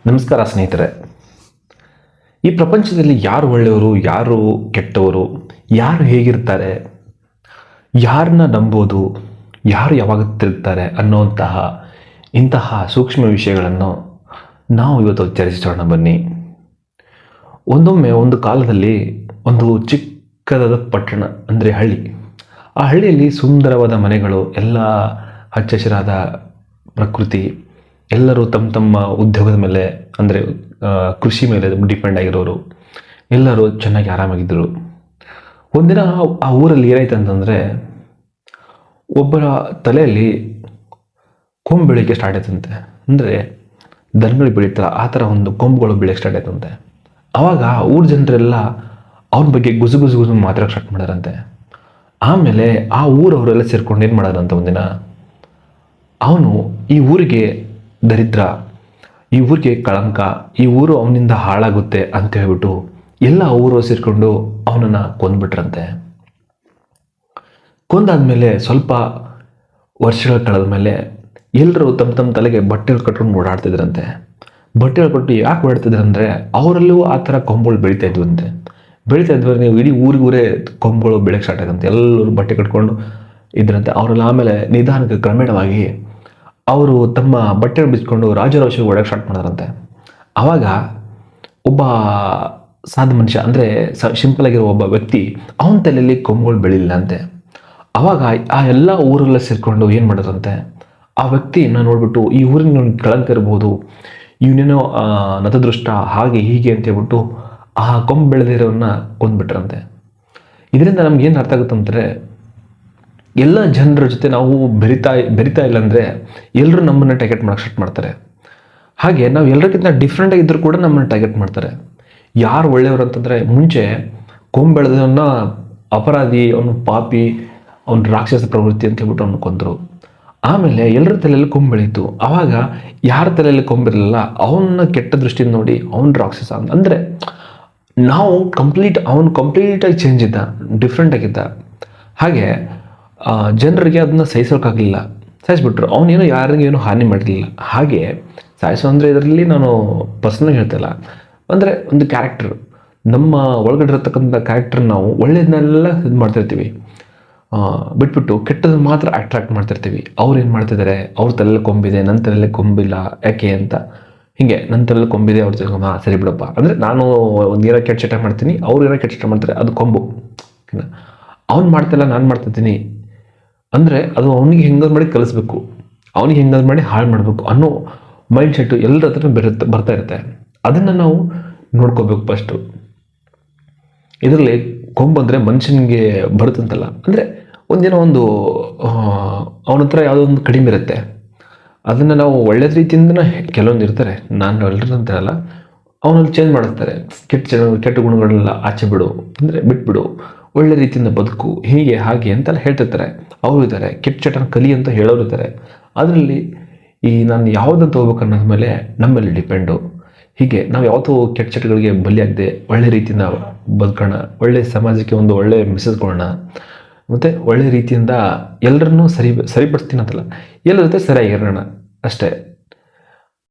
ನಮಸ್ಕಾರ ಸ್ನೇಹಿತರೆ. ಈ ಪ್ರಪಂಚದಲ್ಲಿ ಯಾರು ಒಳ್ಳೆಯವರು, ಯಾರು ಕೆಟ್ಟವರು, ಯಾರು ಹೇಗಿರ್ತಾರೆ, ಯಾರನ್ನ ನಂಬೋದು, ಯಾರು ಯಾವಾಗ ತಿರುಗ್ತಾರೆ ಅನ್ನುವಂತಹ ಇಂತಹ ಸೂಕ್ಷ್ಮ ವಿಷಯಗಳನ್ನು ನಾವು ಇವತ್ತು ಚರ್ಚಿಸೋಣ ಬನ್ನಿ. ಒಂದೊಮ್ಮೆ ಒಂದು ಕಾಲದಲ್ಲಿ ಒಂದು ಚಿಕ್ಕದಾದ ಪಟ್ಟಣ ಅಂದರೆ ಹಳ್ಳಿ. ಆ ಹಳ್ಳಿಯಲ್ಲಿ ಸುಂದರವಾದ ಮನೆಗಳು, ಎಲ್ಲ ಹಚ್ಚ ಹಸಿರಾದ ಪ್ರಕೃತಿ, ಎಲ್ಲರೂ ತಮ್ಮ ತಮ್ಮ ಉದ್ಯೋಗದ ಮೇಲೆ ಅಂದರೆ ಕೃಷಿ ಮೇಲೆ ಡಿಪೆಂಡ್ ಆಗಿರೋರು, ಎಲ್ಲರೂ ಚೆನ್ನಾಗಿ ಆರಾಮಾಗಿದ್ದರು. ಒಂದಿನ ಆ ಊರಲ್ಲಿ ಏನಾಯ್ತು ಅಂತಂದರೆ, ಒಬ್ಬರ ತಲೆಯಲ್ಲಿ ಕೊಂಬು ಬೆಳೀಕೆ ಸ್ಟಾರ್ಟ್ ಆಯ್ತಂತೆ. ಅಂದರೆ ದನಗಳು ಬೆಳೀತಾರೆ ಆ ಥರ ಒಂದು ಕೊಂಬುಗಳು ಬೆಳೆಯೋಕ್ಕೆ ಸ್ಟಾರ್ಟ್ ಆಯ್ತಂತೆ. ಆವಾಗ ಊರ ಜನರೆಲ್ಲ ಅವನ ಬಗ್ಗೆ ಗುಸು ಗುಸು ಗುಸು ಮಾತಾಡೋಕ್ಕೆ ಸ್ಟಾರ್ಟ್ ಮಾಡೋರಂತೆ. ಆಮೇಲೆ ಆ ಊರವರೆಲ್ಲ ಸೇರ್ಕೊಂಡು ಏನು ಮಾಡೋದಂತ, ಒಂದಿನ ಅವನು ಈ ಊರಿಗೆ ದರಿದ್ರ, ಈ ಊರಿಗೆ ಕಳಂಕ, ಈ ಊರು ಅವನಿಂದ ಹಾಳಾಗುತ್ತೆ ಅಂತ ಹೇಳ್ಬಿಟ್ಟು ಎಲ್ಲ ಊರು ಸೇರಿಕೊಂಡು ಅವನನ್ನು ಕೊಂದ್ಬಿಟ್ರಂತೆ. ಕೊಂದಾದ್ಮೇಲೆ ಸ್ವಲ್ಪ ವರ್ಷಗಳ ಕಳೆದ ಮೇಲೆ ಎಲ್ಲರೂ ತಮ್ಮ ತಮ್ಮ ತಲೆಗೆ ಬಟ್ಟೆಗಳು ಕಟ್ಕೊಂಡು ಓಡಾಡ್ತಿದ್ರಂತೆ. ಬಟ್ಟೆಗಳು ಕಟ್ಟು ಯಾಕೆ ಓಡಾಡ್ತಿದ್ರಂದರೆ, ಅವರಲ್ಲೂ ಆ ಥರ ಕೊಂಬುಗಳು ಬೆಳೀತಾ ಇದ್ವಂತೆ. ನೀವು ಇಡೀ ಊರಿಗೂರೇ ಕೊಂಬುಗಳು ಬೆಳೆಯೋಕ್ಕೆ ಸ್ಟಾರ್ಟ್ ಆಯ್ತಂತೆ. ಎಲ್ಲರೂ ಬಟ್ಟೆ ಕಟ್ಕೊಂಡು ಇದ್ರಂತೆ. ಅವರೆಲ್ಲ ಆಮೇಲೆ ನಿಧಾನಕ್ಕೆ ಕ್ರಮೇಣವಾಗಿ ಅವರು ತಮ್ಮ ಬಟ್ಟೆ ಬಿಚ್ಕೊಂಡು ರಾಜರೋಷಿಗೆ ಓಡೋಕ್ಕೆ ಸ್ಟಾರ್ಟ್ ಮಾಡಿದ್ರಂತೆ. ಆವಾಗ ಒಬ್ಬ ಸಾಧು ಮನುಷ್ಯ ಅಂದರೆ ಸಿಂಪಲ್ ಆಗಿರೋ ಒಬ್ಬ ವ್ಯಕ್ತಿ, ಅವನ ತಲೆಯಲ್ಲಿ ಕೊಂಬುಗಳು ಬೆಳಿಲಿಲ್ಲ ಅಂತೆ. ಆವಾಗ ಆ ಎಲ್ಲ ಊರೆಲ್ಲ ಸೇರಿಕೊಂಡು ಏನು ಮಾಡಿದ್ರಂತೆ, ಆ ವ್ಯಕ್ತಿಯನ್ನು ನೋಡ್ಬಿಟ್ಟು ಈ ಊರಿನ ಕಳಂಕ ಇರ್ಬೋದು, ಇವನೇನೋ ನತದೃಷ್ಟ, ಹಾಗೆ ಹೀಗೆ ಅಂತ ಹೇಳ್ಬಿಟ್ಟು ಆ ಕೊಂಬು ಬೆಳೆದಿರೋನ್ನ ಕೊಂದ್ಬಿಟ್ರಂತೆ. ಇದರಿಂದ ನಮ್ಗೆ ಏನು ಅರ್ಥ ಆಗುತ್ತಂದರೆ, ಎಲ್ಲ ಜನರ ಜೊತೆ ನಾವು ಬೆರಿತಾ ಇಲ್ಲ ಅಂದರೆ ಎಲ್ಲರೂ ನಮ್ಮನ್ನು ಟಾರ್ಗೆಟ್ ಮಾಡೋಕ್ಕೆ ಸ್ಟಾರ್ಟ್ ಮಾಡ್ತಾರೆ. ಹಾಗೆ ನಾವು ಎಲ್ಲರಿಗಿಂತ ಡಿಫ್ರೆಂಟಾಗಿ ಇದ್ದರೂ ಕೂಡ ನಮ್ಮನ್ನು ಟಾರ್ಗೆಟ್ ಮಾಡ್ತಾರೆ. ಯಾರು ಒಳ್ಳೆಯವರು ಅಂತಂದರೆ, ಮುಂಚೆ ಕೊಂಬು ಬೆಳೆದವನ್ನ ಅಪರಾಧಿ, ಅವನು ಪಾಪಿ, ಅವನು ರಾಕ್ಷಸ ಪ್ರವೃತ್ತಿ ಅಂತ ಹೇಳ್ಬಿಟ್ಟು ಅವನು ಕೊಂದರು. ಆಮೇಲೆ ಎಲ್ಲರ ತಲೆಯಲ್ಲಿ ಕೊಂಬು ಬೆಳೀತು. ಆವಾಗ ಯಾರ ತಲೆಯಲ್ಲಿ ಕೊಂಬಿರಲಿಲ್ಲ ಅವನ್ನ ಕೆಟ್ಟ ದೃಷ್ಟಿಯಿಂದ ನೋಡಿ ಅವನು ರಾಕ್ಷಸ ಅಂತ. ಅಂದರೆ ನಾವು ಅವನು ಕಂಪ್ಲೀಟಾಗಿ ಚೇಂಜ್ ಇದ್ದ, ಡಿಫ್ರೆಂಟಾಗಿದ್ದ. ಹಾಗೆ ಜನರಿಗೆ ಅದನ್ನು ಸಹಿಸೋಕ್ಕಾಗಲಿಲ್ಲ, ಸಾಯಿಸ್ಬಿಟ್ರು. ಅವನೇನು ಯಾರಿಗೇನು ಹಾನಿ ಮಾಡಿರಲಿಲ್ಲ. ಹಾಗೆ ಸಾಯಿಸೋ ಅಂದರೆ ಇದರಲ್ಲಿ ನಾನು ಪರ್ಸನಲ್ ಹೇಳ್ತಿಲ್ಲ, ಅಂದರೆ ಒಂದು ಕ್ಯಾರೆಕ್ಟರ್, ನಮ್ಮ ಒಳಗಡೆ ಇರತಕ್ಕಂಥ ಕ್ಯಾರೆಕ್ಟರ್ ನಾವು ಒಳ್ಳೆಯದನ್ನೆಲ್ಲ ಇದು ಮಾಡ್ತಿರ್ತೀವಿ, ಬಿಟ್ಬಿಟ್ಟು ಕೆಟ್ಟದನ್ನು ಮಾತ್ರ ಅಟ್ರಾಕ್ಟ್ ಮಾಡ್ತಿರ್ತೀವಿ. ಅವ್ರು ಏನು ಮಾಡ್ತಿದ್ದಾರೆ, ಅವ್ರ ತಲೆಯಲ್ಲಿ ಕೊಂಬಿದೆ, ನನ್ನ ತಲೆಯಲ್ಲಿ ಕೊಂಬಿಲ್ಲ, ಯಾಕೆ ಅಂತ ಹೀಗೆ ನನ್ನ ತಲೆಯಲ್ಲಿ ಕೊಂಬಿದೆ, ಅವ್ರ ಸರಿ ಬಿಡಪ್ಪ, ಅಂದರೆ ನಾನು ಒಂದು ಏನೋ ಕೆಟ್ಟ ಚಟ ಮಾಡ್ತೀನಿ, ಅವ್ರು ಏನೋ ಕೆಟ್ಟ ಚಟ ಮಾಡ್ತಾರೆ, ಅದು ಕೊಂಬು. ಅವ್ನು ಮಾಡ್ತಿಲ್ಲ, ನಾನು ಮಾಡ್ತಿದ್ದೀನಿ ಅಂದರೆ ಅದು ಅವನಿಗೆ ಹೆಂಗಾದ್ರು ಮಾಡಿ ಕಲಿಸ್ಬೇಕು, ಅವನಿಗೆ ಹೆಂಗಾದ್ರು ಮಾಡಿ ಹಾಳು ಮಾಡಬೇಕು ಅನ್ನೋ ಮೈಂಡ್ ಸೆಟ್ಟು ಎಲ್ಲರ ಹತ್ರ ಬರ್ತಾ ಇರುತ್ತೆ. ಅದನ್ನು ನಾವು ನೋಡ್ಕೋಬೇಕು ಫಸ್ಟು. ಇದರಲ್ಲಿ ಕೊಂಬು ಅಂದರೆ ಮನುಷ್ಯನಿಗೆ ಬರುತ್ತಂತಲ್ಲ, ಅಂದರೆ ಒಂದೇನೋ ಒಂದು ಅವನ ಹತ್ರ ಯಾವುದೋ ಒಂದು ಕಡಿಮೆ ಇರುತ್ತೆ, ಅದನ್ನು ನಾವು ಒಳ್ಳೆಯ ರೀತಿಯಿಂದನೇ ಕೆಲವೊಂದು ಇರ್ತಾರೆ, ನಾನು ಎಲ್ಲರೂ ಅಂತಾರಲ್ಲ, ಅವನಲ್ಲಿ ಚೇಂಜ್ ಮಾಡಿಸ್ತಾರೆ. ಕೆಟ್ಟ ಗುಣಗಳನ್ನೆಲ್ಲ ಆಚೆ ಬಿಡು ಅಂದರೆ ಬಿಟ್ಬಿಡು, ಒಳ್ಳೆ ರೀತಿಯಿಂದ ಬದುಕು, ಹೀಗೆ ಹಾಗೆ ಅಂತೆಲ್ಲ ಹೇಳ್ತಿರ್ತಾರೆ. ಅವರು ಇದ್ದಾರೆ, ಕೆಟ್ಟ ಚಟನ ಕಲಿ ಅಂತ ಹೇಳೋರು ಇದ್ದಾರೆ. ಅದರಲ್ಲಿ ಈ ನಾನು ಯಾವುದಂತ ಹೋಗ್ಬೇಕು ಅನ್ನೋದ ಮೇಲೆ ನಮ್ಮಲ್ಲಿ ಡಿಪೆಂಡು. ಹೀಗೆ ನಾವು ಯಾವತ್ತೂ ಕೆಟ್ಟ ಚಟಗಳಿಗೆ ಬಲಿಯಾಗದೆ ಒಳ್ಳೆ ರೀತಿಯಿಂದ ಬದುಕೋಣ, ಒಳ್ಳೆಯ ಸಮಾಜಕ್ಕೆ ಒಂದು ಒಳ್ಳೆಯ ಮೆಸೇಜ್ ಕೊಡೋಣ, ಮತ್ತು ಒಳ್ಳೆ ರೀತಿಯಿಂದ ಎಲ್ಲರನ್ನೂ ಸರಿಪಡಿಸ್ತೀನಿ ಅಂತಲ್ಲ, ಎಲ್ಲರ ಜೊತೆ ಸರಿಯಾಗಿರೋಣ ಅಷ್ಟೇ.